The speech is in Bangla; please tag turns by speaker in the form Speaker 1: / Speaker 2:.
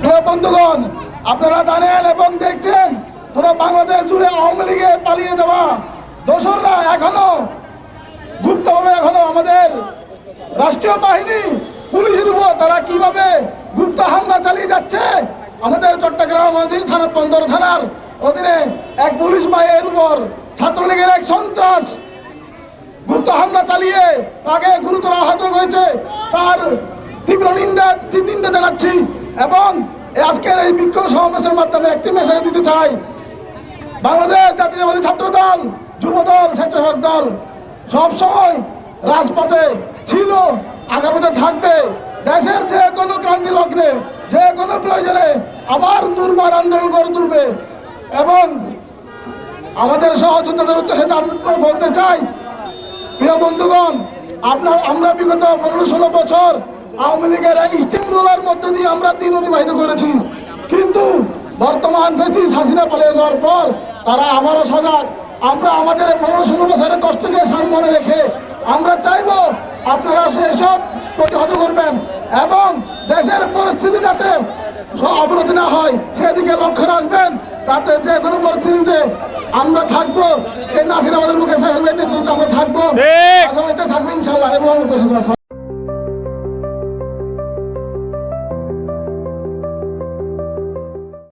Speaker 1: প্রিয় বন্ধুগণ, আপনারা জানেন এবং দেখছেন পুরো বাংলাদেশ জুড়ে আওয়ামী লীগে পালিয়ে যাওয়া দোসররা এখনো গুপ্তভাবে আমাদের রাষ্ট্রীয় বাহিনী পুলিশের উপর তারা কিভাবে গুপ্ত হামলা চালিয়ে যাচ্ছে। আমাদের চট্টগ্রাম থানা বন্দর থানার অধীনে এক পুলিশ ভাইয়ের উপর ছাত্রলীগের এক সন্ত্রাস গুপ্ত হামলা চালিয়ে তাকে গুরুতর আহত হয়েছে। তার তীব্র নিন্দা জানাচ্ছি এবং আজকের এই বিক্ষোভ সমাবেশের মাধ্যমে একটি মেসেজ দিতে চাই। বাংলাদেশ জাতীয়তাবাদী ছাত্র দল, যুব দল, স্বেচ্ছাসেবক দল সবসময় রাজপথে ছিল, আগামীতে থাকবে। দেশের যে কোনো ক্রান্তি লগ্নে, যে কোনো প্রয়োজনে আবার দুর্বার আন্দোলন গড়ে তুলবে এবং আমাদের সহযোদ্ধাদের উদ্দেশ্যে বলতে চাই, প্রিয় বন্ধুগণ, আমরা বিগত 15-16 বছর আওয়ামী লীগের স্টিম রোলার মধ্যে দিয়ে আমরা দিন অতিবাহিত করেছি, কিন্তু বর্তমান ফ্যাসিস্ট হাসিনা পালিয়ে যাওয়ার পর তারা আবারও সজাগ। আমরা আমাদের 15-16 বছরের কষ্টকে সামনে রেখে আমরা চাইব আপনারা এসব প্রতিহত করবেন এবং দেশের পরিস্থিতি যাতে অবনতি না হয় সেদিকে লক্ষ্য রাখবেন, তাতে যে কোনো পরিস্থিতিতে আমরা থাকবো। এই নাসির আমাদের মুখে আমরা থাকবো, আগামীতে থাকবো ইনশাল্লাহ। এবং